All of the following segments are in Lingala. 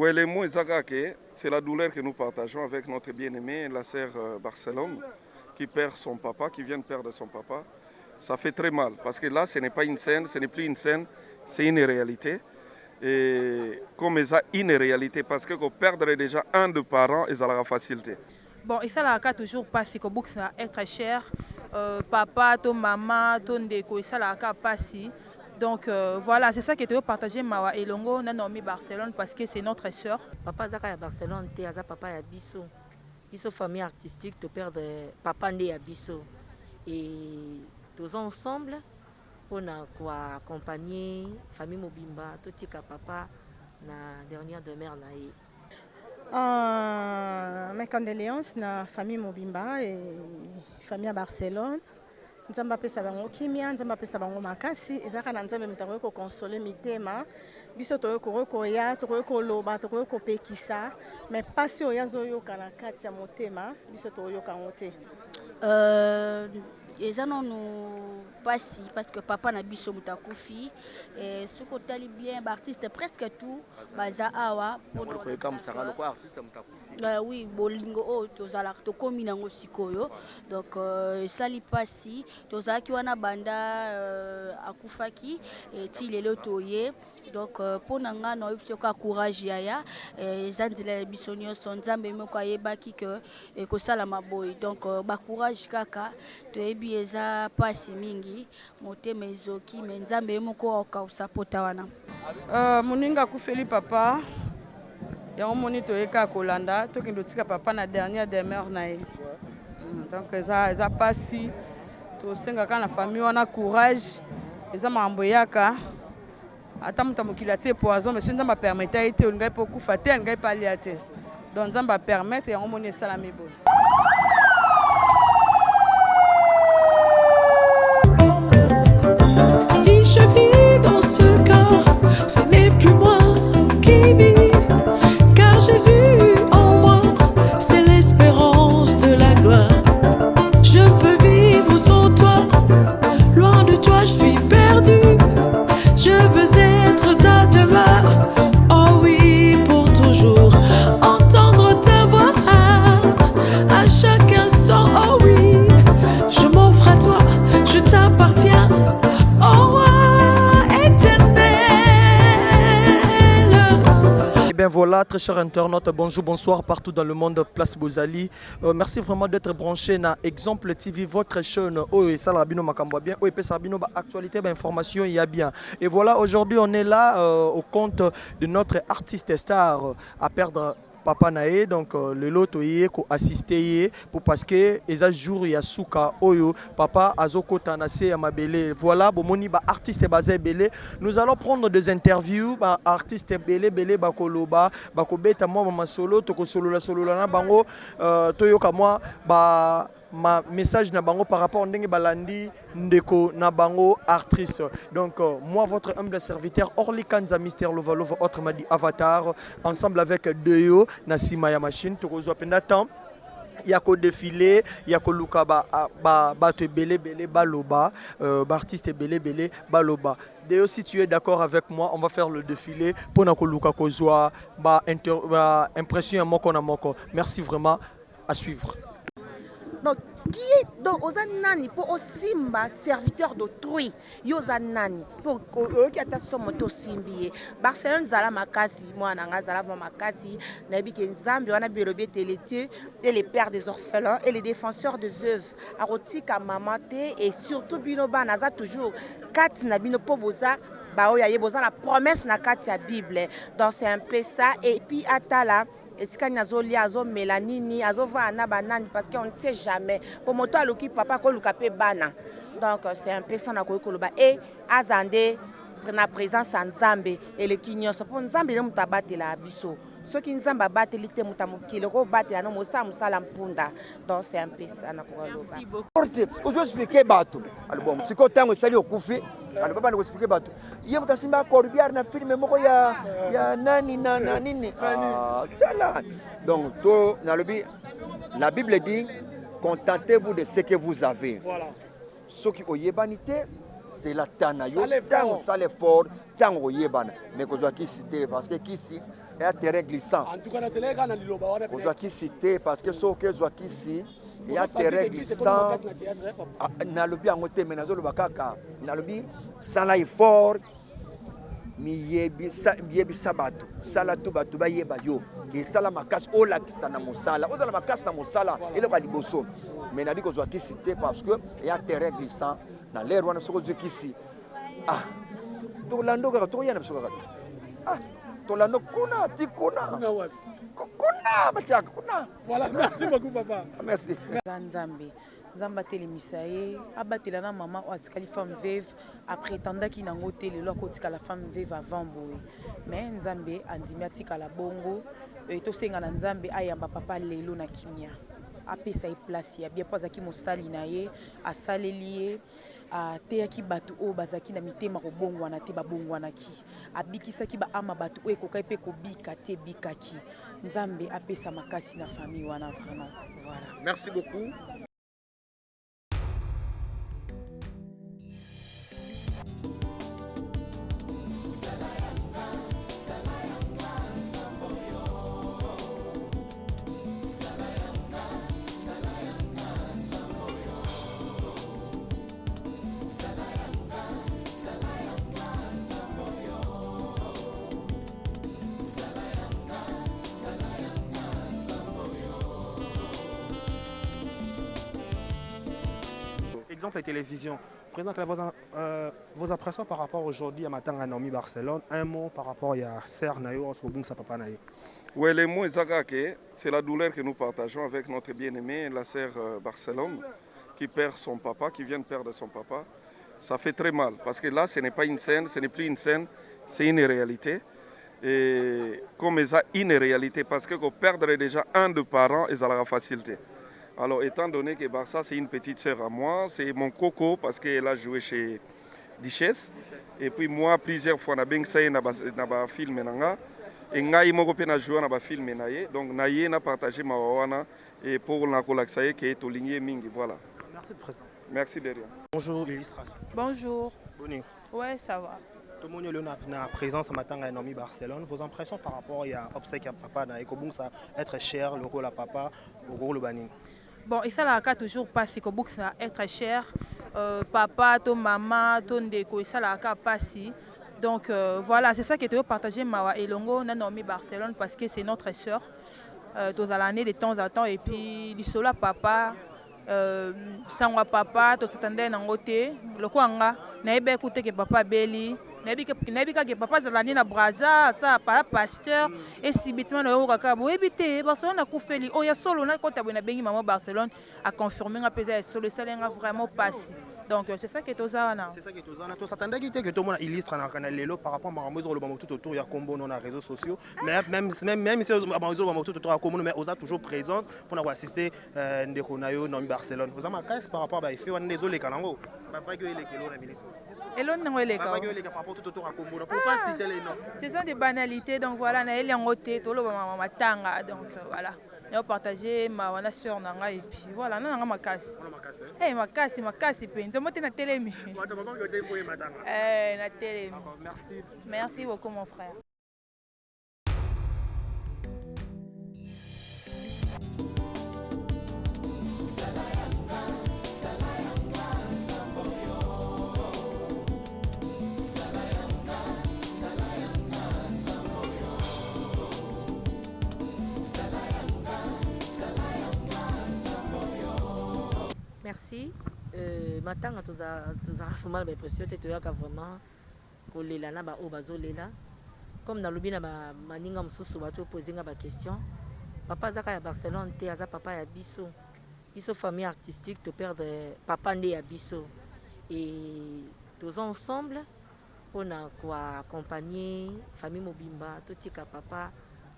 Oui, les mots Zagake, c'est la douleur que nous partageons avec notre bien-aimée, la sœur Barcelone, qui perd son papa, qui vient de perdre son papa. Ça fait très mal, parce que là, ce n'est pas une scène, ce n'est plus une scène, c'est une réalité. Et comme ça, une réalité, parce que perdre déjà un de parents, ils ont la facilité. Bon, et ça, là, toujours pas, c'est que ça être cher. Papa, ton maman, ton déco, et ça, là, pas si. Donc voilà, c'est ça qui était partagé Mawa et Longo, on a nommé Barcelone parce que c'est notre sœur. Papa Zaka à Barcelone, Théaza papa à Bisso. Bisso famille artistique, te perdre papa né à Bisso. Et tous ensemble, on a quoi accompagner famille Mobimba, tout tika papa na dernière demeure na. Mes condoléances na famille Mobimba et famille à Barcelone. Nzamba pesa bango kimia, nzamba pesa bango makasi, ezaka na nzambe mutako ko consoler mitema. Biso toyo ko ya, toyo ko loba, toyo ko pekisa, mais pas si oya zoyo kana kati ya motema, biso toyo ka ngote. Eza non pasi parce que papa na biso mutakufi et ce que tali bien artiste presque tout baza awa pour comme ça le artiste mutakufi oui bolingo o tozala to komi nango sikoyo donc sali pasi tozaki wana banda akufaki et ti lelo toye donc pour nanga no yipsoka courage yaya ezandila biso nyonso nzambe moko ayebaki que ekosala maboyi donc ba courage kaka toyebi eza pasi mingi motema ezoki me nzambe moko okausa wana moninga akufeli papa yango moni toyeka kolanda tokende tika papa na dernière demeure na ye donc eza pasi tosengaka na famille wana courage eza makambo eyaka ata moto mokili atie poison mais so nzambe apermete ye te olingai mpe okufa te alingai mpe alia te donc nzambe apermete yango moni esalami boye. Si je vis dans ce corps, ce n'est plus moi qui vis, car Jésus en moi, c'est l'espérance de la gloire. Je peux vivre sans toi, loin de toi je suis perdu. Je veux être ta demeure, oh oui, pour toujours. Entendre ta voix à chaque instant, oh oui. Je m'offre à toi, je t'appartiens, oh roi éternel. Et bien voilà, très chers internautes, bonjour, bonsoir partout dans le monde, place Bozali. Merci vraiment d'être branché dans Exemple TV, votre chaîne. Oh, ça l'abino makambo bien. Oh, et puis ça l'abino actualité, information, il y a bien. Et voilà, aujourd'hui, on est là au compte de notre artiste star à perdre. Papa nae donc le loto yé ko assister pour parce que eza jour ya suka oyo papa azokota na se ya mabele voilà bomoni ba artiste bazé belé nous allons prendre des interviews ba artiste belé ba koloba ba kobeta moi masolo to ko solola na bango toyoka moi ba ma message na bango par rapport ndenge balandi ndeko na bango actrice donc moi votre humble serviteur Orly Kanza Mystère Lovalova autrement dit Avatar ensemble avec Deyo na sima ya machine tokozwa penda temps ya ko défilé ya ko luka ba te belé baloba ba artiste belé baloba. Deyo, si tu es d'accord avec moi, on va faire le défilé pour na ko luka kozwa ba impression moko na moko. Merci vraiment, à suivre. Donc, qui est donc aux anani pour aussi serviteur d'autrui, aux anani pour eux qui attendent son moto simbié. Barcelone zala makasi, moi nanga zala makasi, nabi kenzambi wana birobe télété et les pères des orphelins et les défenseurs de veuves. Arotika mamate et surtout binoba naza toujours kat nabino poboza. Ba oya yeboza la promesse na kat ya Bible. Donc c'est un peu ça et puis atala. Et si quand il y a des mélanini, banane parce qu'on ne sait jamais. Pour moi, le papa ko lukape bana. Donc c'est un peu ça na koloba et azande na présence en Zambé et le kinyo so pour Zambé le mutabate la biso. Ceux qui nzamba bate lite mutamukile ko bate na mosa musala mpunda. Donc c'est un peu ça na koloba. Merci beaucoup. Ozo expliquer bato. Album, c'est quand on sali okufi. Alors papa nous expliquer bato. Yé mutasimba corbiar na film moko ya nani na nini. Donc la Bible dit contentez-vous de ce que vous avez. Voilà. Ce qui oyebanité c'est la tana yo tant ça l'effort tant oyebana mais ko zo ki cité parce que ici et à terrain glissant. En tout cas, c'est là qu'on a liloba. On doit qui citer parce que ce que soit ici, il y a terrain glissant. Na lobi angote menazo le bakaka. Na lobi sala effort. Miyebi sabatu. Sala tu batu ba yeba yo. Qui sala makas ola qui sana mosala. Oza makas na mosala. Et le baliboso. Mais na bi ko soit qui citer parce que il y a terrain glissant. Na l'air wana soko Dieu qui ah. Tolando ka to yana bisoka. Ah. Tolando kuna tikuna. Kuna matiaka kuna. Voilà, merci beaucoup papa. Merci. Nzambe. Nzamba telemisa ye abatela na maman o atikali femme veuve après tandaki nango te lelo akotika la femme veuve avant boye. Mais Nzambe andimi atika la bongo to senga na Nzambe ayamba papa lelo na kimia. Apesa ye place ya bien pozaki mosali na ye asaleli ye ateyaki bato oyo bazaki na mitema kobongwana te babongwanaki abikisaki baama bato oyo ekokai mpe kobika te bikaki. Nzambe apesa makasi na famille wana vraiment. Voilà. Merci beaucoup. Exemple, la télévision. Présente vos impressions par rapport aujourd'hui à Matanga Naomi Barcelone. Un mot par rapport à Serre Nayo entre Boum sa papa Nayo. Oui, les mots, c'est la douleur que nous partageons avec notre bien-aimée, la sœur Barcelone, qui perd son papa, qui vient de perdre son papa. Ça fait très mal, parce que là, ce n'est pas une scène, ce n'est plus une scène, c'est une réalité. Et comme ça, une réalité, parce que perdre déjà un de parents, ils ont la facilité. Alors, étant donné que Barça, c'est une petite sœur à moi, c'est mon coco parce qu'elle a joué chez Duchesse. Et puis moi, plusieurs fois, je suis dans un film. Et je joué dans un film. Donc, je partagé ma wana et pour la collection qui est au ligné Mingi. Voilà. Merci, Président. Merci de rien. Bonjour, l'illustration. Bonjour. Bonjour. Ouais, ça va. Tout le monde est en présence à Matanga Naomi Barcelone. Vos impressions par rapport à obsèque à papa, ça être cher, le rôle à papa, le rôle au banin. Bon, et ça là toujours passé que ça être cher. Papa, ton maman, ton déco, et ça là passé. Donc voilà, c'est ça qui était partagé Mawa et Longo Naomi Barcelone parce que c'est notre sœur. Tous l'année de temps en temps et puis l'isola papa sangwa papa to s'attendait dans côté le kwanga na ebe écouter que papa beli nabika que papa zalani na braza ça pas pasteur et si bitement na yoka bo ebité Barcelone a koufeli o ya solo na kota bona bengi maman Barcelone a confirmé nga pesa solo ça nga vraiment passé. Donc c'est ça qui est aux ânes. C'est ça qui est aux ânes. Tout s'attendait que tout le monde illustre dans le canal Lelo par rapport à Maramouzo le tout autour il y a combo dans les réseaux sociaux. Même si Maramouzo tout autour à combo mais on a toujours présence pour avoir assisté Ndeko Nayo dans Barcelone. Vous avez ma caisse par rapport à il fait on désolé kanango. Pas vrai que les kilos la ministre. Elon n'a les par rapport tout autour à combo pour pas citer les noms. Ce sont des banalités donc voilà na eli ngote to lo matanga donc voilà. Nous partagé ma soeur nanga et puis voilà nanga makasi. Eh makasi penza moté na télémi. Na télémi. Merci. Merci beaucoup mon frère. Merci. Matanga toza vraiment l'impression que tu as vraiment kolela na ba o bazolela comme na lobi na ba maninga mususu bato poser nga ba question. Papa zaka ya Barcelone te aza papa ya biso famille artistique to perdre papa ndé ya biso et tous ensemble on a quoi accompagner famille Mobimba to tika papa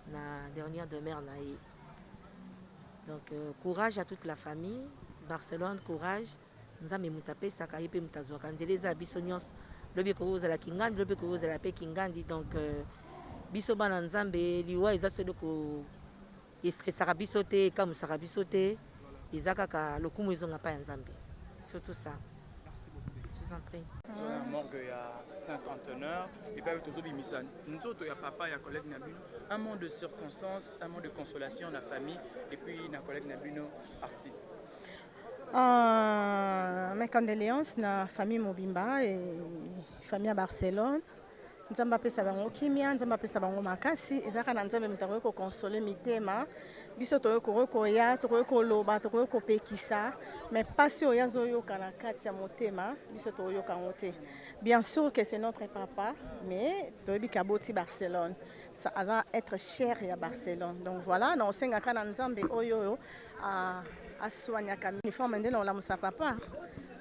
na dernière demeure na ye. Donc courage à toute la famille. Barcelone, courage. Nous avons mutapé sakaïpe mutazwa kanzele za biso nyos lobi ko za la kingandi lobi ko za la pe kingandi donc biso bana nzambe liwa eza solo ko estressaka biso te kamusaka biso te ezaka ka lokumu ezonga pa ya nzambe surtout ça. Merci beaucoup. vous en prie. un morgue il y a 50 heures et puis toujours bimisa nous autres il y a papa il y a collègue Nabuno un monde de circonstances un monde de consolation la famille et puis na collègue Nabuno artiste. Mes condoléances na famille Mobimba et famille à Barcelone. Nzamba pesa bango kimia, nzamba pesa bango makasi, ezaka na nzambe mutako ko consoler mitema. Biso toyo ko ya, toyo ko loba, toyo ko pekisa, mais pas sur ya zoyo kana kati ya motema, biso toyo kangote. Bien sûr que c'est notre papa, mais toyo bikaboti Barcelone. Ça va être cher à Barcelone. Donc voilà, on sait que na nzambe oyo a soigné comme uniforme ndé na la musa papa.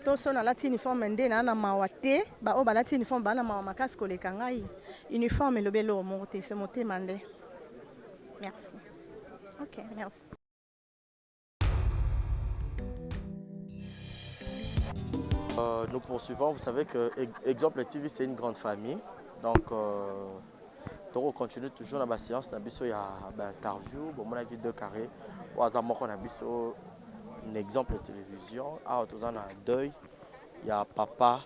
To so na lati uniforme ndé na na mawate, ba o ba lati uniforme ba na mawa makasi koleka ngai. Uniforme lobelo monte c'est monté mandé. Merci. OK, merci. Nous poursuivons, vous savez que Exemple TV c'est une grande famille. Donc on continue toujours dans la séance, il y a une interview, bon, on a vu 2 carrés, on a un exemple de télévision, on a un deuil, il y a papa,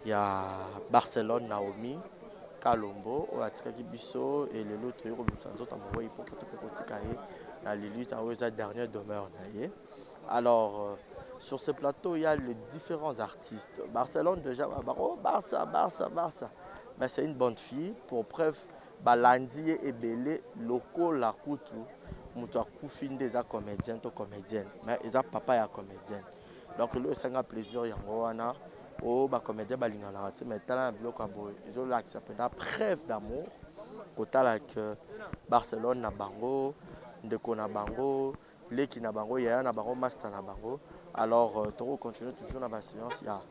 il y a Barcelone, Naomi, Kalombo, on a Tikaki Bisso et les autres, il y a la dernière demeure. Alors, sur ce plateau, il y a les différents artistes. Barcelone déjà, Barça. Mais c'est une bonne fille, pour preuve, Balandi et Belé, locaux, la coutu, Moutou Koufine des comédiens, mais ils ont papa et comédienne. Donc, c'est un plaisir, il y a oh, comédien, mais talent, ils ont l'accepté. Preuve d'amour, côté avec Barcelone, Nabango, Ndeko Nabango, Leki Nabango, Yaya Nabango, Master Nabango. Alors, on continue toujours dans la séance, il y a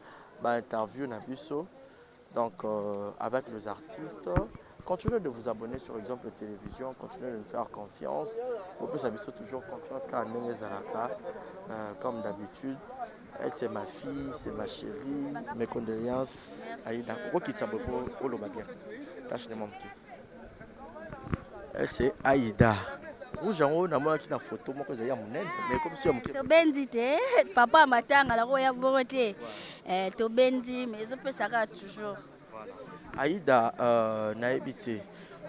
une interview, Nabusso. Donc, avec les artistes, continuez de vous abonner sur Exemple Télévision, continuez de nous faire confiance. Vous pouvez s'habituer toujours confiance car Nene Zalaka, comme d'habitude. Elle, c'est ma fille, c'est ma chérie. Mes condoléances, Aïda. Elle, c'est Aïda. Rouge en haut, on a une photo, moi, mais comme si on to bendi te papa matanga la roya borote to bendi mais je peux ça toujours. Aïda naibité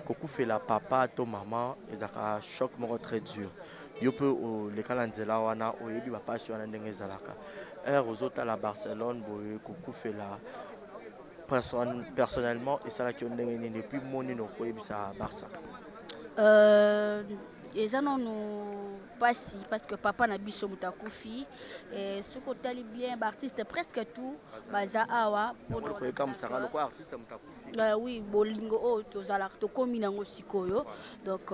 koku fait la papa to maman et un choc très dur. Yo peut le kalanzela wana oyebi ba passion na ndenge zalaka. Aux autres à la Barcelone boye koku fait la personnellement et ça la qui on ndenge ni depuis moni no koyebi ça Barça. Et ça non nous passe parce que papa na biso mutakufi et ce que tali bien artiste presque tout baza awa pour comme ça le quoi artiste mutakufi oui bolingo o tozala to komi nango sikoyo donc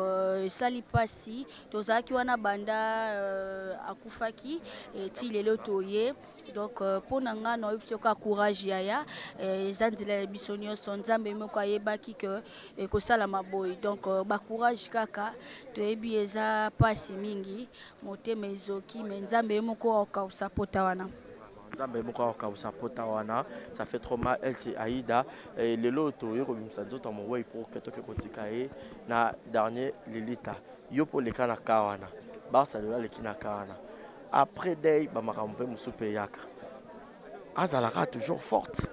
sali pasi tozaki wana banda akufaki et ti lelo toye donc pour nanga na yipso ka courage yaya ezandila biso nyonso nzambe moko ayebaki que ko sala maboy donc ba courage kaka toyebi eza pasi mingi motema ezoki mais nzambe moko okausa pota wana. Nzambe moko okausa pota wana, ça fait trop mal. Elle c'est Aïda et le loto yo komisa nzoto mo way pour que toke kotika e na dernier Lilita yo pour le kana kawana Barça le kina kawana après day ba makampe musupe yaka azalaka toujours forte.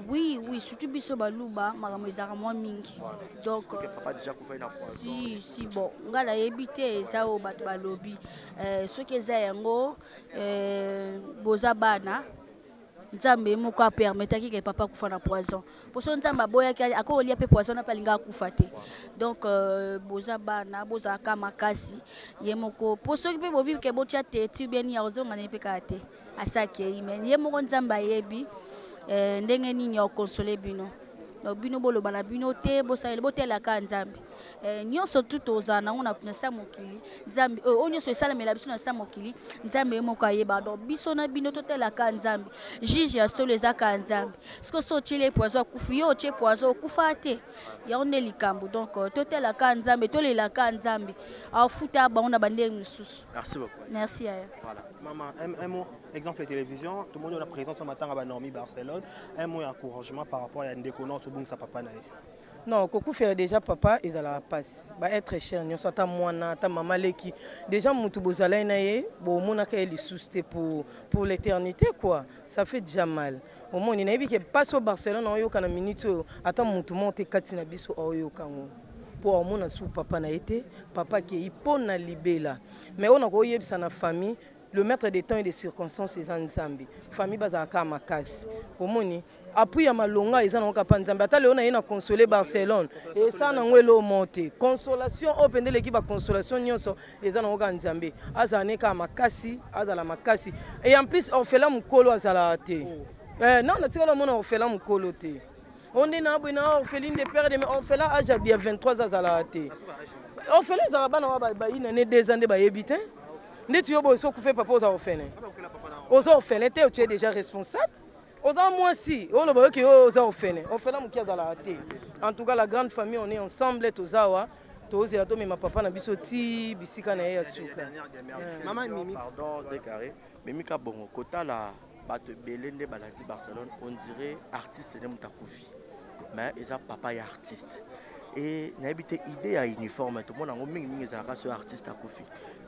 Oui, surtout biso baluba makambo ezaka mwa mingi. Donc papa déjà ko fait na poison. Si bon, ngala yebite eza o bato balobi soki eza yango boza bana nzambe moko a permetaki ke papa kufa na poison. Poso nzambe aboyaki akolia pe poison na palinga kufa te. Donc boza bana boza ka makasi ye moko poso ki pe bobi ke botia te ti bien ya ozonga ne pe ka te asaki mais ye moko nzambe ayebi ndenge nini okonsole bino bino boloba na bino te bosala botela ka nzambe nyonso tout ozala nango na sa mokili nzambe oyo nyonso esalamela biso na sa mokili nzambe moko ayeba donc biso na bino totela ka nzambe juge ya solo eza ka nzambe siko so otiele poison akufi yo otie poison okufa te yango nde likambo donc totela ka nzambe tolela ka nzambe afuta bango na bandenge mosusu. Merci beaucoup. Merci Yaya. Voilà. Maman, un mot, exemple de télévision, tout le monde est présent ce matin à Normi Barcelone. Un mot d'encouragement par rapport à Ndeko Nord, sa papa naï. Non, Koku fait déjà papa, ils allaient passer. Bah être cher, nous sommes ta moana, ta maman leki. Déjà Moutou Bozala naïe, bon mon accueil les sousté pour l'éternité quoi. Ça fait déjà mal. omoni nayebi ke passe au Barcelone oyoka na minute oyo ata mutu monte kati na biso oyoka ngo po omona su papa na été papa qui ipona libela mais on a koyebisa na famille le maître des temps et des circonstances les Nzambi famille bazaka makasi omoni appui ya malonga eza na kapa Nzambi ata leo na yena consoler Barcelone et ça na ngwelo monte consolation opende l'équipe ba consolation nyonso eza na kapa Nzambi azane ka makasi azala makasi et en plus on fait la mukolo azala te non na tikala mona on fait la mukolo te on est na bina orpheline de père de on fait la âge à bien 23 azala te on fait les arabana ba ina ne 2 ans de ba yebite ne tu yobo so kufe papa oza orphelin oza orphelin te tu es déjà responsable oza moi si on le que oza orphelin orphelin mukia azala te en tout cas la grande famille on est ensemble tozawa tozela to mema papa na biso ti bisika na ye ya suka maman Mimi pardon décarré Mimi ka bongo kota la bato belende baladi Barcelone on dirait artiste de mutakufi mais eza papa ya artiste et n'habite idée à uniforme tout le monde en mingi mingi za race artiste akufi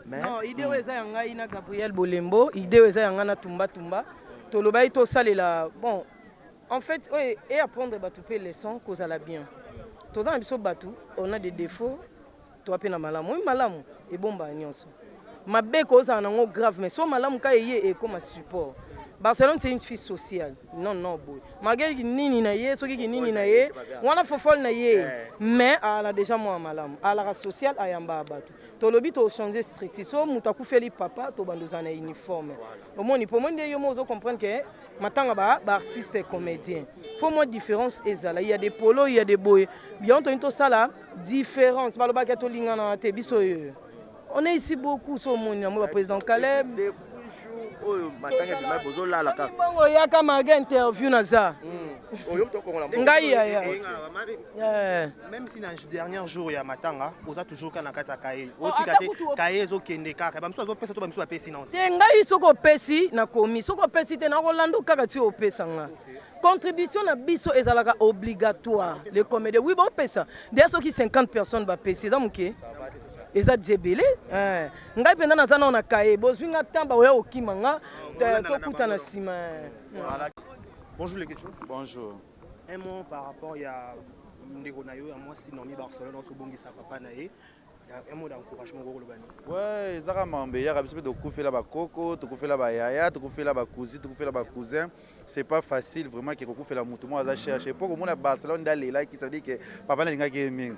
mais non idée eza ya ngai na Gabriel Bolembo idée eza ya ngai na Tumba Tumba to lobai to salela bon en fait et apprendre batu pe leçon cause la bien to dans biso batu on a des défauts to apena malamu malamu et bomba nyonso mabe cause na ngo grave mais so malamu ka yé et comme support Barcelone c'est une fille sociale. Non boy. Malgré que nini na ye, soki ki nini na ye, wana fofol na ye. Mais elle a déjà moi malam. Elle a social ayamba abatu. To lobi to changer strict. So mutaku feli papa to bandoza na uniforme. Au moins pour moi yo mozo comprendre que matanga ba artiste et comédien. Faut moi différence ezala. Il y a des polos, il y a des boy. Bien to into sala différence. Baloba ka to lingana te biso yo. On est ici beaucoup so mon président Caleb. oyo matanga de mai bozo la ka bongo yaka maga interview na za oyo mto kongola ngai ya même si dans les derniers jours ya matanga oza toujours kana kata kaye otika te kaye zo kende kaka ba mso zo pesa to ba mso pesi na te ngai soko pesi na komi soko pesi te na Rolando kaka ti opesa nga contribution na biso ezalaka obligatoire les comédiens oui ba pesa d'ailleurs soki 50 personnes ba pesi za muke eza djebele ngai penda na zana na kaye bozwinga tamba oya okimanga tokuta na sima. Bonjour les questions. Bonjour. Un mot par rapport à ndeko na yo ya moi si nomi Barcelone on so bongisa papa na ye un mot d'encouragement ko lobani. Ouais, ezaka mambe ya biso to kufela ba koko to kufela ba yaya to kufela ba cousin to kufela ba cousin c'est pas facile vraiment que kufela mutu mo aza chercher pour que mon Barcelone dalela qui ça dit que papa na linga gaming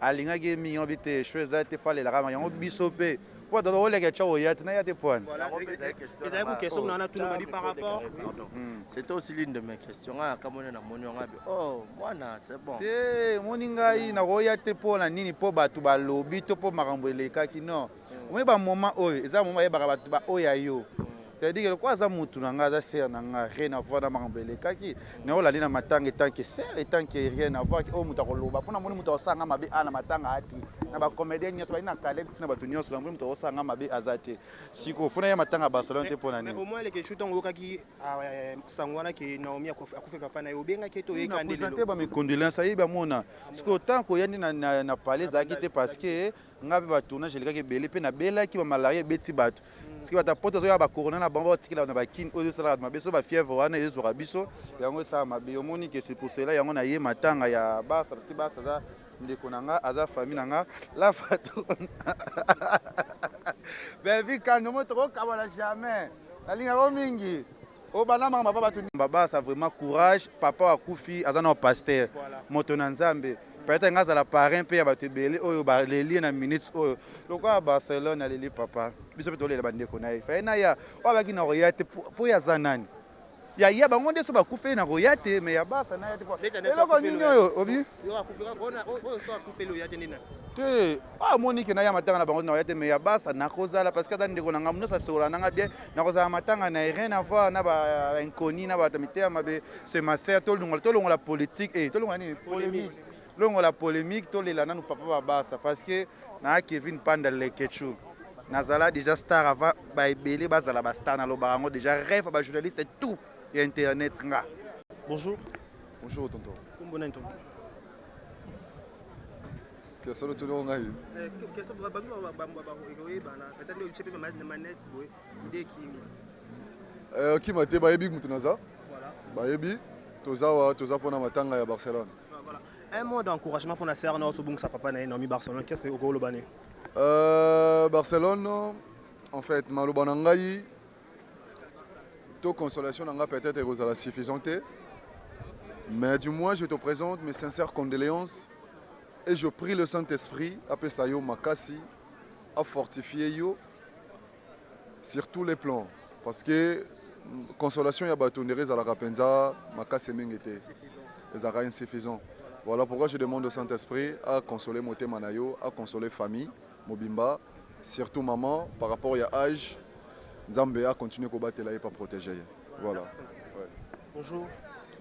alinga gaming on vite chose a été fallait la rama yango biso pe pour dans le que chao ya tena ya te point. Voilà, et une question on a tout le monde par rapport. C'était aussi l'une de mes questions comme on a moni on a oh mwana c'est bon. Eh moninga ina roya te pour na nini po batu ba lobi to po makambo eleka ki non. Moi ba moment oyo eza moment ya ba batu ba oya yo. C'est-à-dire que quoi ça mutu nanga za ser nanga rien à voir na makambo eleka ki na ola lina matanga tant que ser et tant que rien à voir o mutu ko loba pona moni mutu osanga mabe ana matanga ati na ba comédien nyonso ba ina Caleb tina batu nyonso na mutu osanga mabe azate siko funa ya matanga Barcelone te pona nini. Au moins les questions tongo kaki sangwana ki Naomi akufe papa na yo benga ke to yeka ndelo. Présenter ba mes condoléances ayiba mona siko tant ko yandi na palais za ki te parce que ngabe ba tournage eleka ke belé pe na bela ki ba malaria beti batu siki bata poto zo ya ba corona na bango tikila na ba kin oyo sala ma beso ba fièvre wana yezo rabiso yango sa mabe omoni ke c'est pour cela yango na ye matanga ya basa parce que basa za ndeko nanga aza famille nanga la fatu belvi kando moto ko kabala jamais na linga ko mingi o bana mama baba tu baba ça vraiment courage papa akufi aza na pasteur moto na Nzambe peut-être ngaza la parrain pe ya bato belé oyo ba leli na minutes oyo lokwa Barcelone na leli papa biso pe tolela bandeko na ye fa na ya o ba ki na royate po ya zanani ya bango ndeso ba kufe na royate mais ya basa na ya te po eloko nini oyo obi yo akufika kona oyo so akufelo ya te nina te monique na ya matanga na bango na royate mais ya basa na kozala parce que ndeko na ngamu no sa sola nanga bien na kozala matanga na rien à voir na ba inconnu na ba tamite mabe c'est ma sœur to longola politique to longola ni polémique longo la polémique to lela nanu papa babasa parce que na Kevin Panda le Ketchu nazala déjà star avant ba ebele bazala ba star na lobarango déjà rêve ba journaliste et tout et internet nga. Bonjour. Bonjour tonton. Comment tonton? Que solo tu lo ngai. Que ça va ba egoé bana peut-être le chepé manette boy idée qui qui m'a été ba ebi mutu naza. Voilà. bayebi toza mpona matanga ya Barcelone. Voilà. Un mot d'encouragement pour Nasser Nord Bungsa papa na Naomi Barcelone. Qu'est-ce que vous avez Barcelone, en fait, maloba na ngai to consolation nanga peut-être ezala suffisante. Mais du moins je te présente mes sincères condoléances et je prie le Saint-Esprit apesa yo makasi à fortifier yo sur tous les plans parce que consolation ya bato ndere ezalaka penza makasi mingi te ezalaka insuffisant. Voilà pourquoi je demande au Saint-Esprit à consoler motema na yo, à consoler famille mobimba, surtout maman par rapport à âge. Nzambe a continué à battre et pas protéger. Voilà. Ouais. Bonjour.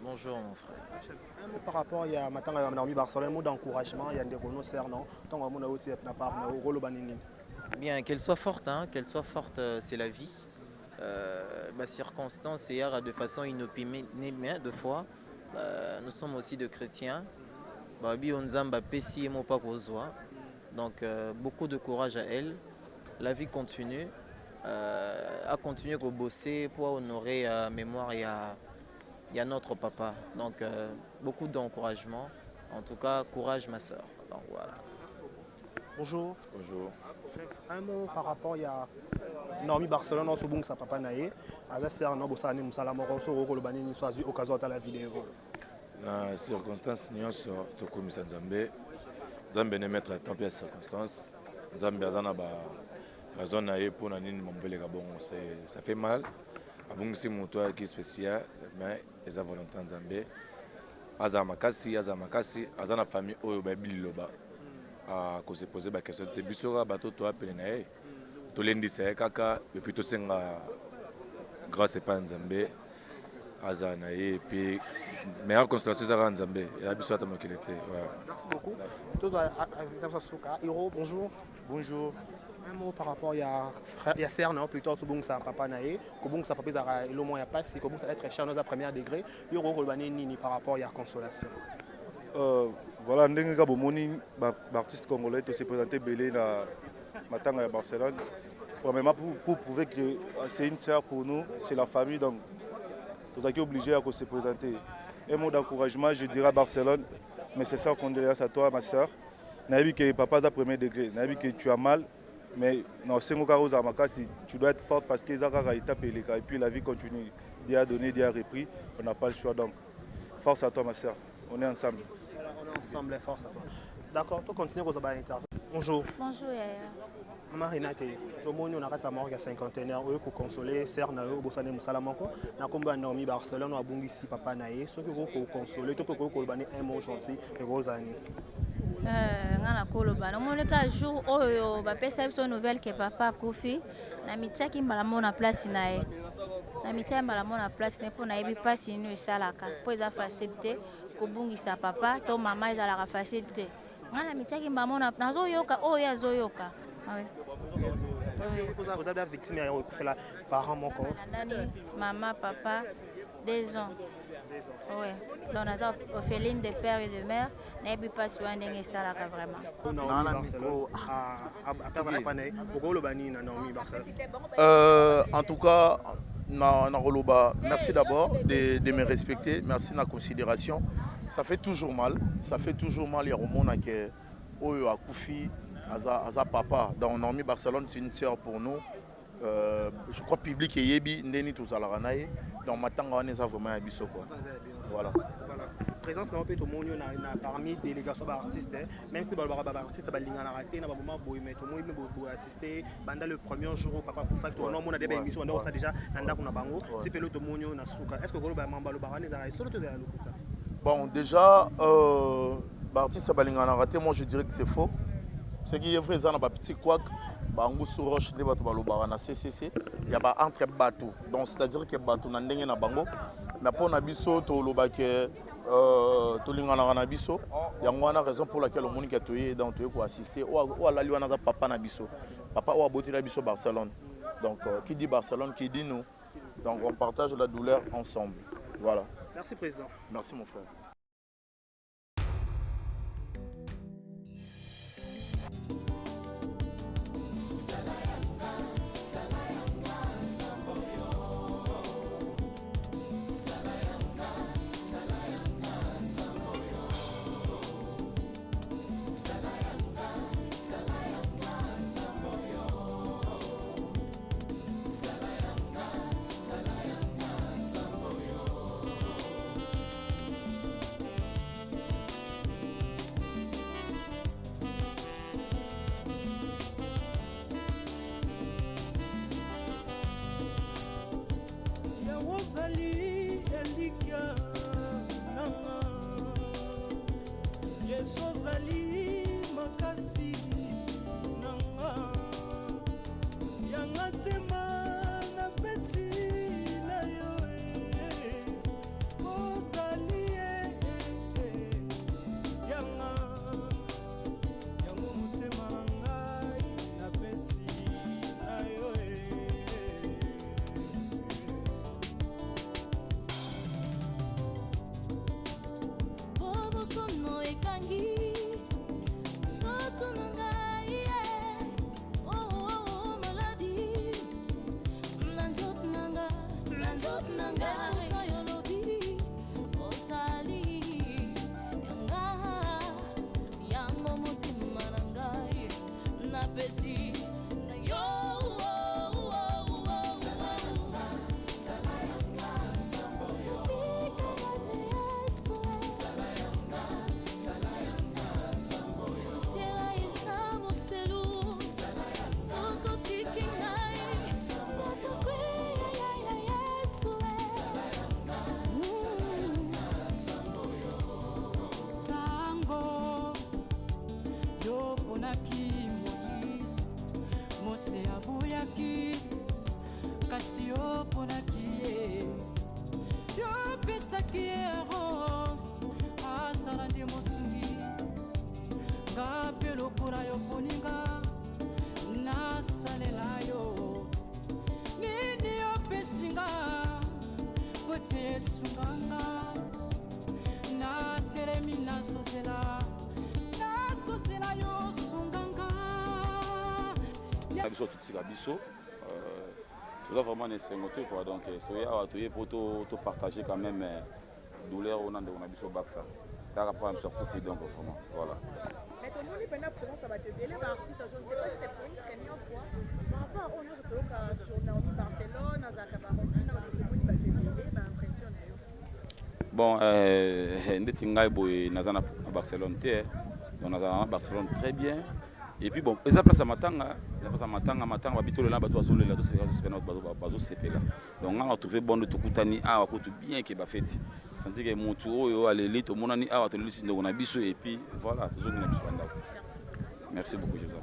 Bonjour mon frère. Un mot par rapport à Matanga Naomi Barcelone, un mot d'encouragement, il y a des renos cerno, tant qu'on a aussi na part na rolo banini. Bien, qu'elle soit forte, c'est la vie. Circonstance et de façon inopinée, de foi. Nous sommes aussi de chrétiens. Donc beaucoup de courage à elle. La vie continue. À continuer à bosser pour honorer la mémoire et à notre papa. Donc beaucoup d'encouragement. En tout cas, courage ma soeur. Donc voilà. Bonjour. Bonjour. Un mot par rapport à Naomi Barcelone, notre bon sa papa naé. À sœur no bosani musala moko so ko lobani ni soazi occasion à la vidéo. Na circonstance nyonso to komisa Nzambe. Nzambe ne mettre tant pis circonstance. Nzambe azana ba zone naé pour na nini mombele ka bon, ça fait mal. Abungisi moto qui spécial mais eza volonté Nzambe. Azamakasi azana famille oyo ba biloba. À cause de poser la question de Bissora, bateau toi appelé tout lundi c'est kaka et puis tout senga grâce à Nzambe azana et puis meilleure constellation ça Nzambe et à Bissora tamo qu'il était. Merci beaucoup. Tous à Souka. Hiro, bonjour. Bonjour. Un mot par rapport à Cerno plutôt tout bon ça papa naé, que bon ça papa zara le moins y a pas si que bon ça être cher dans la premier degré, Hiro Rolbani ni par rapport à consolation. Voilà, ndenge ka bomoni artiste congolais te se présenter belé na matanga à Barcelone. Premièrement pour prouver que c'est une sœur pour nous, c'est la famille donc nous sommes obligés à se présenter. Un mot d'encouragement, je dirais à Barcelone, mais c'est ça condoléances à toi ma sœur. Naïbi que papa a premier degré, naïbi que tu as mal, mais non c'est mon carreau si tu dois être forte parce que Zara a étapé les cas et puis la vie continue. Dieu a donné, Dieu a repris, on n'a pas le choix donc. Force à toi ma sœur, on est ensemble. Ensemble, force à toi. D'accord, tu continues à avoir interview. Bonjour. Bonjour Yaya. Maman Renate, le monde on a quatre morts il y a cinquantenaire, eux pour consoler, serre na eux, bosane musalamako, na komba Naomi Barcelone, on a bungi si papa naé, ceux qui vont consoler, tout peut qu'on un mot gentil et Rosani. Ngana koloba, on est à jour oyo ba pesa biso nouvelle que papa Kofi, na mitiaki mbala mona place naé. Na mitiaki mbala mona place ne pour na yebi passe inu esalaka, po eza facilité. Kobungisa papa to mama ezalaka facilité ngana mitiaki mbamona nazoyoka oyo azoyoka vous avez victime ya kufela parents moko maman papa 2 ans ouais donc naza orpheline de père et de mère nayebi pasi wana ndenge esalaka vraiment en tout cas Naroloba, merci d'abord de me respecter, merci de la considération. Ça fait toujours mal, il y a Romona qui est à Koufi, à papa. Dans Naomi Barcelone, c'est une sœur pour nous. Je crois public et Yebi, Ndeni tous à la Ranaï. Dans Matanga, on est vraiment à Bissau. Voilà. Présence na peut tout monde na parmi délégation d'artistes même si les artistes balingana raté na moment boy mais tout monde peut assister pendant le premier jour papa pour faire tout on a des émissions on a déjà nanda kuna bango c'est pelo tout monde na souka est-ce que vous ba mamba lo barane za solo to za lokuta. Bon déjà artiste balingana raté moi je dirais que c'est faux ce qui est vrai ça na ba petit quack bango sur roche de bato ba lo barana CCC il y a ba entre bateau donc c'est-à-dire que bateau na ndenge na bango mais pour na biso to lo ba que tolingana na biso yango wana raison pour laquelle on monique toyé donc toyé pour assister ou ala liwana za papa na biso papa ou aboti na biso Barcelone donc qui dit Barcelone qui dit nous donc on partage la douleur ensemble voilà. Merci président. Merci mon frère. napesi na yo. Kasi yo ponaki ye yo pesaki ero asala nde mosungi nga mpe lokola yo poninga nasalela yo nini yopesinga kote esunganga natelemi nasosela yo sunganga biso totika biso tout ça vraiment nesengote quoi donc toye pour te partager quand même douleur on a biso baksa ta rapport à surprise donc vraiment voilà. Mais ton nom pendant présence ça va te délai artiste je ne sais pas si c'est pour une première fois par rapport au nom de sur Naomi Barcelone azaka barontine na moni ba te délai ba impression na yo. Bon ndeti ngai boy nazana Barcelone te donc nazana Barcelone très bien. Et puis bon, eza place à matanga babitolo na bato azolela to se na bazo sepela. Donc on a trouvé bon de tukutani awa ko bien ke ba feti. Santi ke mutu oyo aleli to monani awa to lisi ndo na biso et puis voilà, zo na biso ndako. Merci beaucoup Joseph.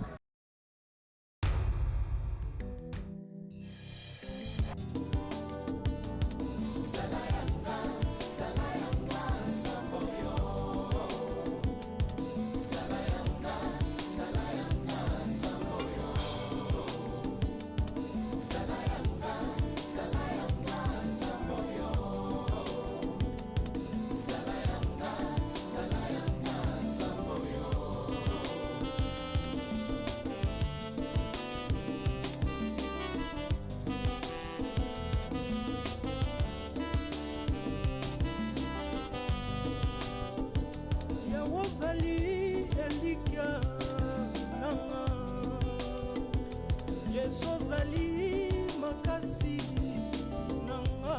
Ozali elikia nanga Yesu ozali makasi nanga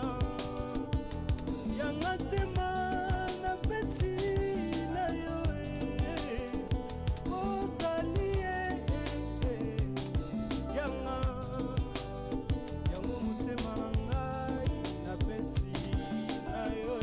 Yanga tema na pesi na yo Ozali yanga Yango motema ngai na pesi na yo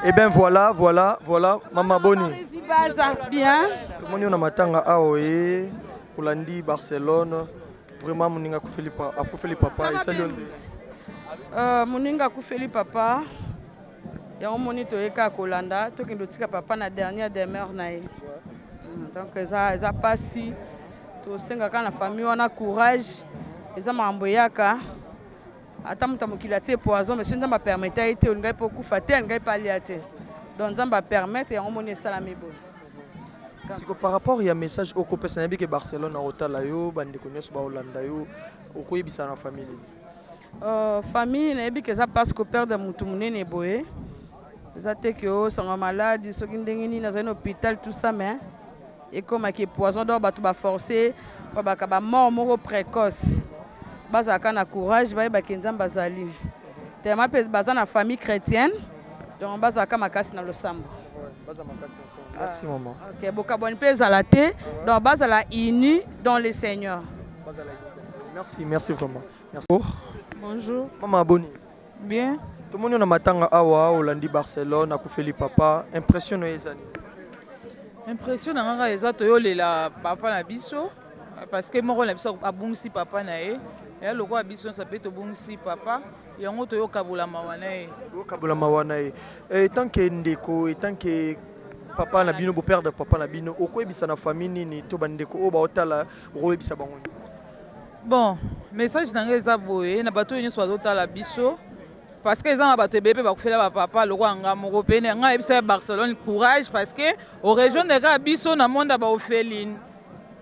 Et bien voilà, Mama Boni. Bien. Moni on a matanga aoe, Holandi, Barcelone. Vraiment moninga kufeli papa et salut. Moninga kufeli papa. Ya moni to eka Kolanda, to kindo tika papa na dernière demeure na ye. Donc ça passi. To senga kana famille wana courage. Eza mambo yaka. Ata muta mokila te poison mais nzamba ba permettre été on ngai po kufa te ngai pa liate. Donc nzamba permettre ya moni sala mebo. Siko par rapport ya message au kopesa nabi ke Barcelone na otala yo bandi konyoso ba Hollanda yo okoyebisa na famille. Famille nabi ke za parce que père de mutu munene boye. Ça te que o sont malade soki ndenge ni na un hôpital tout ça mais et comme que poison do ba to ba forcer ba ka mort moko précoce. Bazaka na courage ba kenzamba bazali. Tellement pe bazana famille chrétienne. Donc bazaka makasi na losambo. Merci maman. OK, boka bonne paix à la thé. Donc bazala uni dans le Seigneur. Merci vraiment. Merci. Bonjour. Maman Boni. Bien. Tout le monde na matanga awa Holandi Barcelone akufeli papa impression ezali. Impression nanga eza toyolela papa na biso parce que moko na biso abungisi papa na ye ya lokwa biso ça peut tobongisi papa yango toyokabola mawana ye yokabola mawana ye tant que ndeko tant que papa na bino beau-père de papa na bino okoyebisa na famille nini to bandeko o baotala okoyebisa bango bon message na ngai eza boye na bato nyonso bazotala biso parce que eza na bato ebele mpe bakofela bapapa lokwa nga moko pene ngai yebisa ya Barcelone courage parce que au région de ka biso na monde baofeline.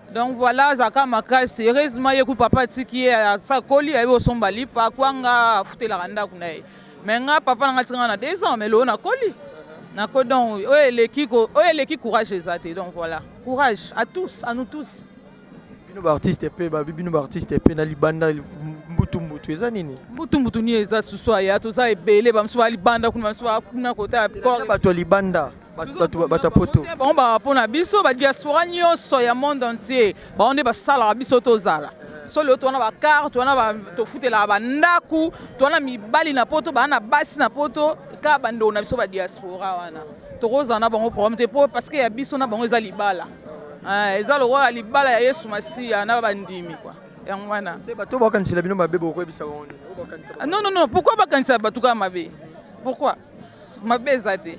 Donc voilà, Zaka Makasi, heureusement, il y a un papa qui est à Sakoli, il y a un sombali, pas quoi, on a foutu la randa. Mais papa n'a pas 2 ans, mais l'on a collé. Donc, l'équipe courage, donc voilà, courage à tous, à nous tous. Bino artiste bino artiste pe na libanda mbutu eza nini? Mbutu ni eza suswa ya to za ebele ba msuwa libanda kuna kota bato libanda. Batapoto. Bon ba pona biso ba diaspora nyonso ya monde entier. Ba onde ba sala biso tozala. So le to na ba carte, to na ba to futela ba ndaku, to na mibali na poto ba na basi na poto ka bando na biso ba diaspora wana. To roza na bango problème te po parce que ya biso na bango eza libala. Eza le roi libala ya Yesu Masia na ba ndimi quoi. Yango wana. C'est bato ba kansila bino mabe bo ko ebisa woni. Non, pourquoi ba kansila bato ka mabe? Pourquoi? Mabe ezate.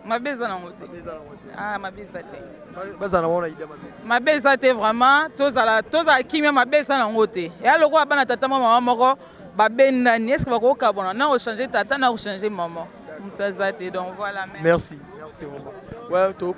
Mabeza na ngote. Ah mabeza te. Baza na wana ida mabe. Mabeza te vraiment tozala kimia mabeza na ngote. Ya lokwa bana tata mama moko babenda ni est-ce que bako kabona na changer tata na changer maman. Mutazate donc voilà. Merci maman. Ouais to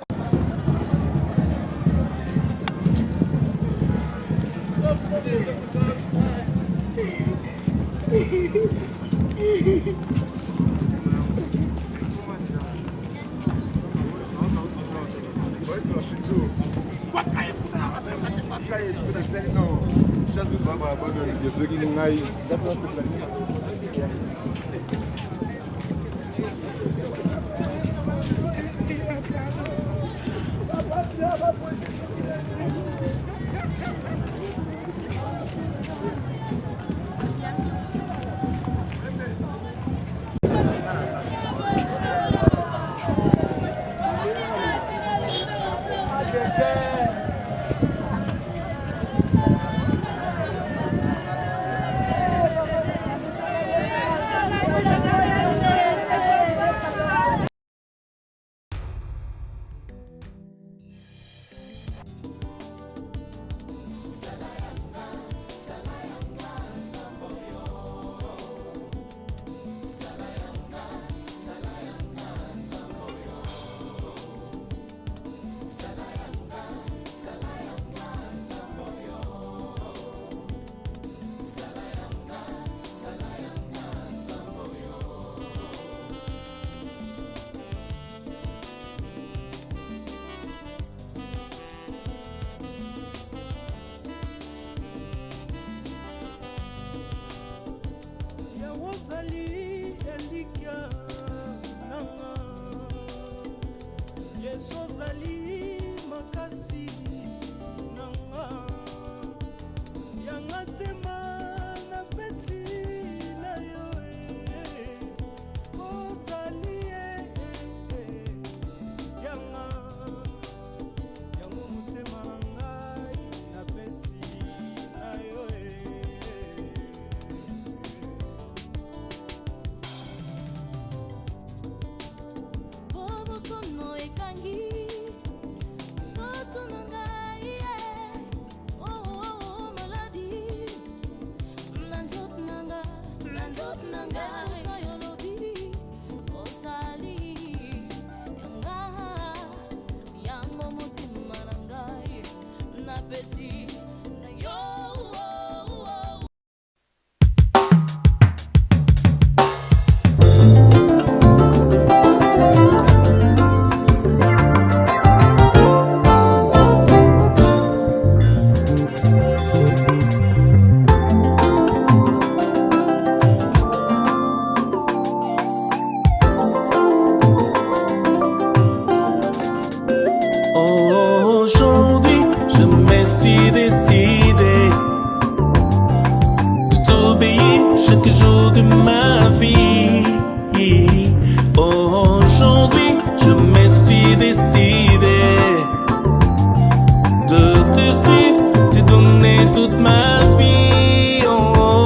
de te suivre, te donner toute ma vie. Oh,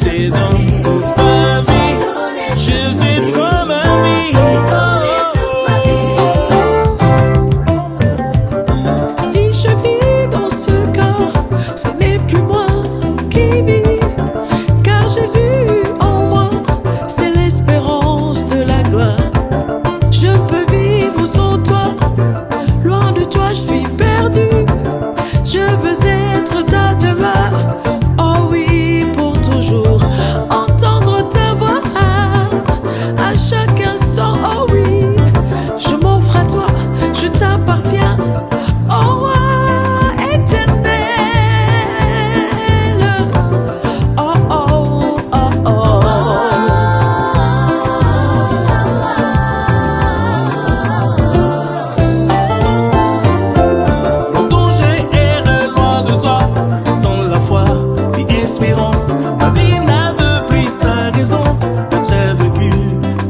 te donne toute ma vie. Jésus, toi ma vie. Si je vis dans ce corps, ce n'est plus moi qui vis, car Jésus en moi, c'est l'espérance de la gloire. Je peux vivre sans toi, loin de toi je suis perdu. Je veux être ta demeure, oh oui, pour toujours. Entendre ta voix à chaque instant, oh oui. Je m'offre à toi, je t'appartiens, oh roi éternel. Oh oh oh oh. Le danger est loin de toi, sans la foi ni espérance. Ma vie n'avait plus sa raison d'être vécue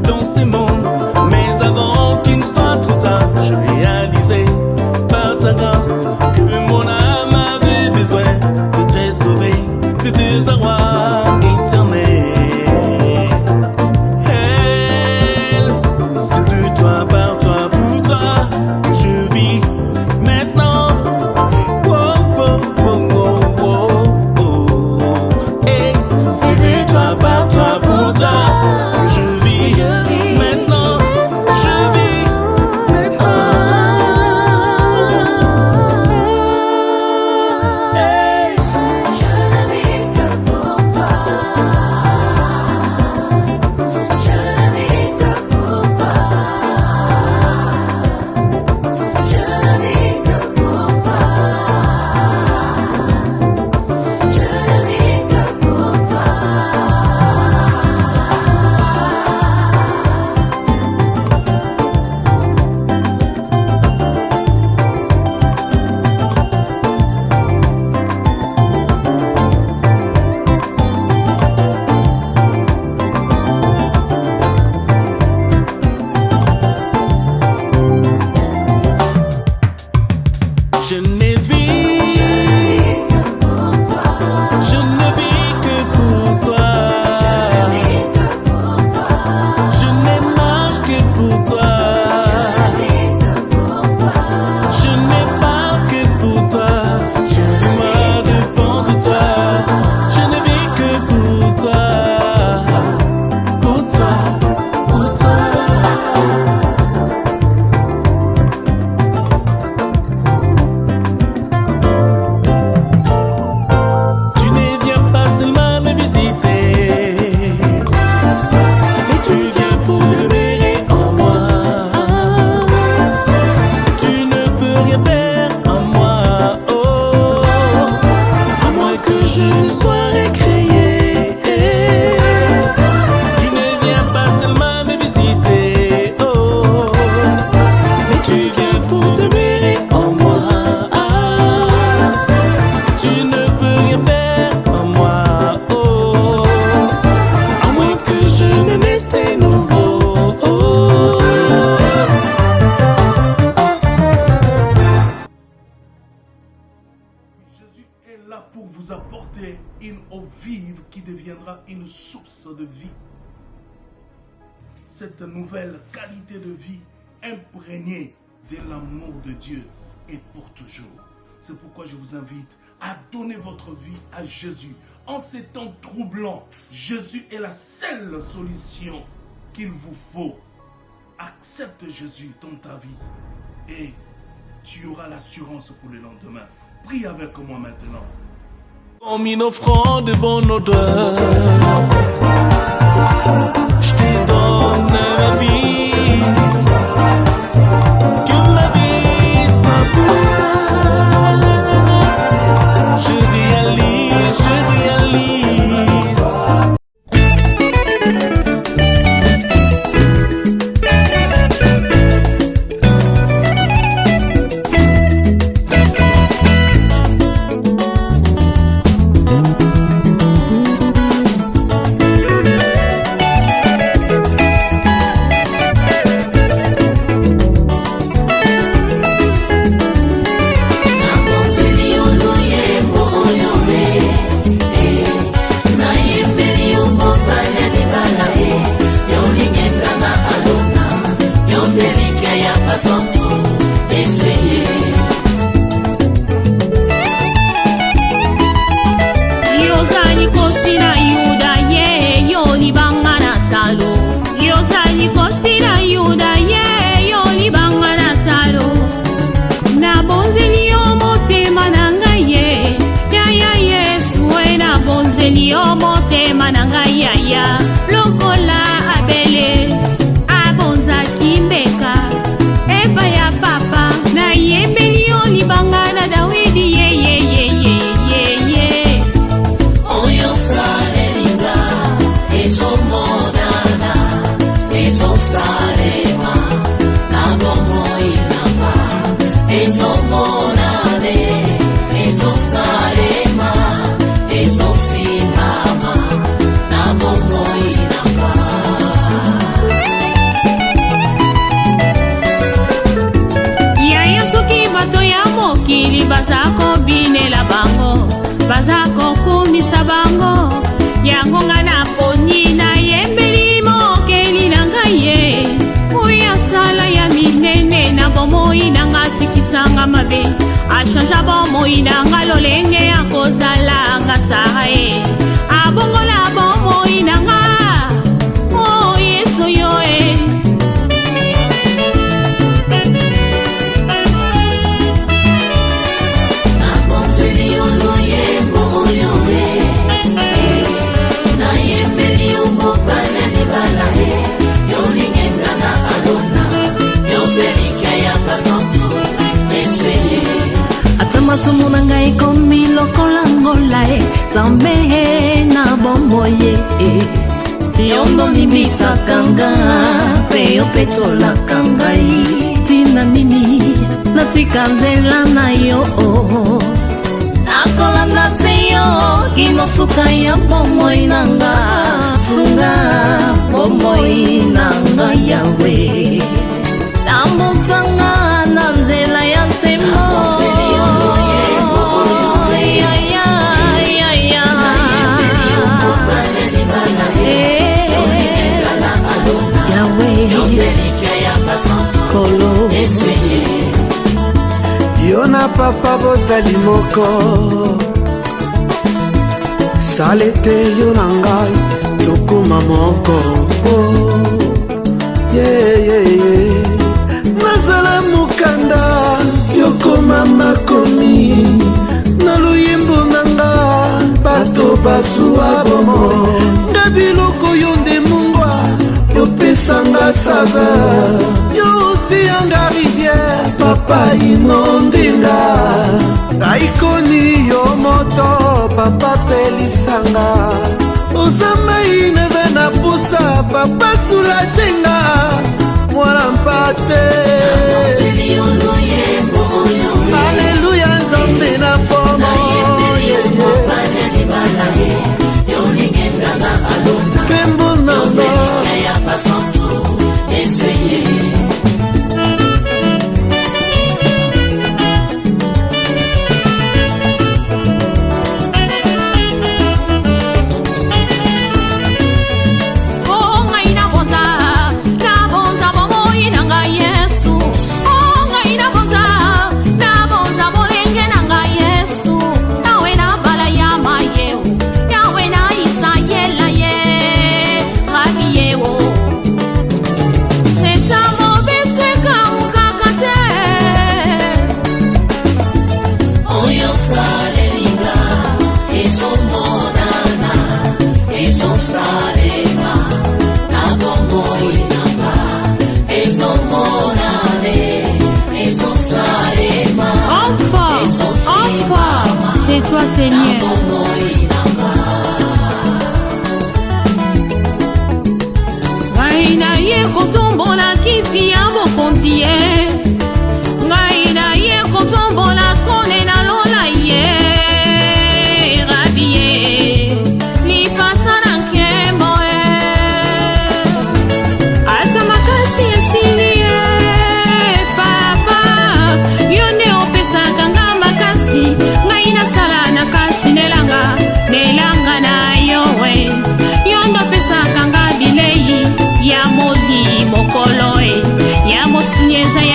dans ces mondes. Mais avant qu'il ne soit trop tard, je réalisais par ta grâce que mon âme avait besoin de te sauver de désarroi éternel. C'est de toi, par toi, pour toi que je vis maintenant. Oh, oh, oh, oh, oh, oh. Hey, c'est de toi, par toi, pour toi que je vis maintenant. Je vis maintenant. Hey, je ne vis que pour toi. Je ne vis que pour toi. Je ne vis que pour toi. Je ne vis que pour toi. Je ne vis que pour toi. Je ne vis que pour toi. Je ne marche que pour toi. Je n'ai pas que pour toi. Tout de moi dépend de toi. Je ne vis que pour toi. Pour toi, pour toi. Tu ne viens pas seulement me visiter, mais tu viens pour demeurer en moi. Tu ne peux rien faire en moi, oh, à moins que je ne sois récréé. Tu ne viens pas seulement me visiter, oh, mais tu viens pour demeurer en moi. Tu ne peux rien faire en moi, oh, à moins que je ne naisse de nouveau. Oh. Jésus est là pour vous apporter une eau vive qui deviendra une source de vie. Cette nouvelle qualité de vie imprégnée de l'amour de Dieu est pour toujours. C'est pourquoi je vous invite à donner votre vie à Jésus. En ces temps troublants, Jésus est la seule solution qu'il vous faut. Accepte Jésus dans ta vie et tu auras l'assurance pour le lendemain. Prie avec moi maintenant. Comme une offrande de bonne odeur, je te donne ma vie. Que ma vie soit pour toi. Je réalise, je réalise. yaya lokola abele abonzaki mbeka epa ya papa na yembeli yo libanga na Dawidi yeyeyeyeyeye oyo salenga ezomonana ezosalema na bomoi nanga ezomonane ezosalema ezosimama na bomoi nanga yaya soki bato ya mokili baza kobinela bango baza kokumisa bango yango nga na poni na yembeli mokeli na ngai ye oya sala ya minene na bomoi na nga sikisanga mabe ashanja bomoi na nga lolenge ya kozala nga sae abongola bomoi na nga o yesu yo ata masumu na ngai ekomi lokola ngola Nzambe na bomoi yo ndolimbisaka nga mpe yo petolaka ngai tina nini natika nzela na yo nakolanda se yo kino suka ya bomoi na nga sunga bomoi na nga yawe tambusanga na nzela ya nsemo yo na papa bozali moko sale te yo na ngai tokoma moko nazala mokanda yokoma makomi na luyembo na nga bato basuwa bomo nda biloko yo nde mungwa yopesanga saveur yo osiyanga rivière papa inondenga ngaikoni yo moto papa pelisanga ozamai neve na pusa papa sulajenga mwana mpate aleluya nzambe na pomo kembo nanga c'est toi Seigneur ngai na ye kotombola kiti ya bokonzi ye ngai na ye kotombola trone na lola ye rabi ye lipasa na nkembo ye ata makasi esili ye papa yo nde opesaka nga makasi ngai nasala na kati nelanga na yo we yo ndo opesaka nga bilei ya moli mokolo ya mosunyeza ya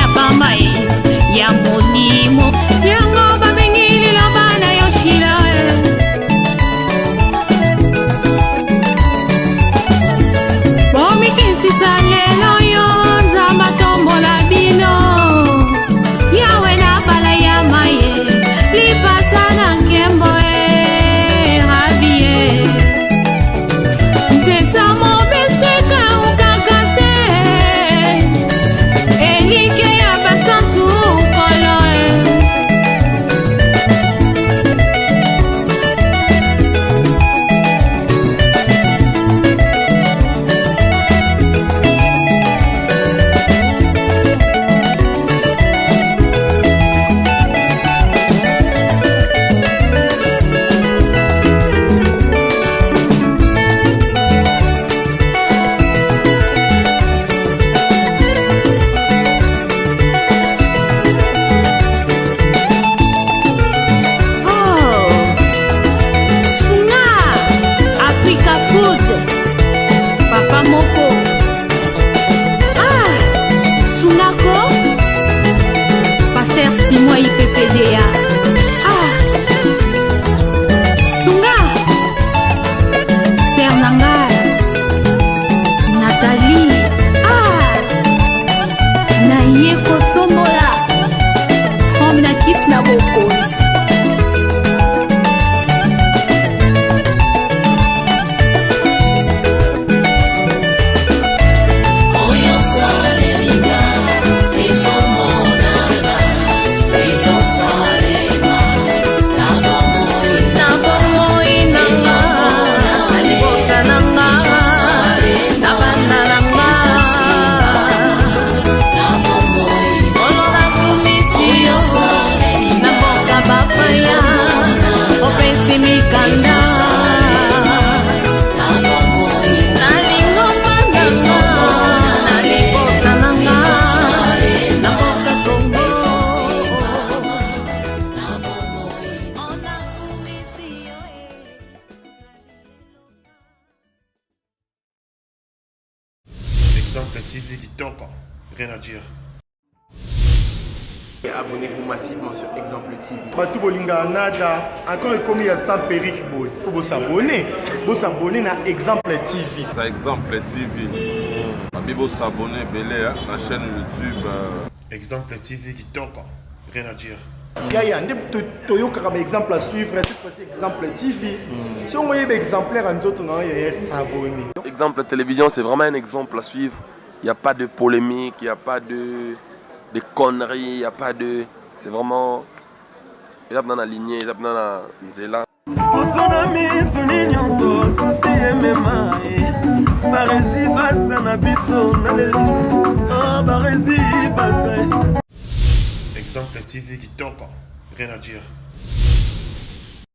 Exemple TV Kitoko, rien à dire. Et abonnez-vous massivement sur Exemple TV. Batou Bolinga Nada, encore il commis à sans périque boy. Faut vous s'abonner. Vous s'abonner à Exemple TV. Ça Exemple TV. Vous s'abonner belé à la chaîne YouTube. Exemple TV Kitoko, rien à dire. Yaya, Toyoka comme exemple à suivre, cette fois-ci Exemple TV. Si on voyait exemplaire en autres, non, il y a s'abonner. Exemple télévision, c'est vraiment un exemple à suivre. Il n'y a pas de polémique, il n'y a pas de conneries, il n'y a pas de... C'est vraiment... Il y a dans la lignée, il y a dans la nzela. Exemple TV Kitoko, rien à dire.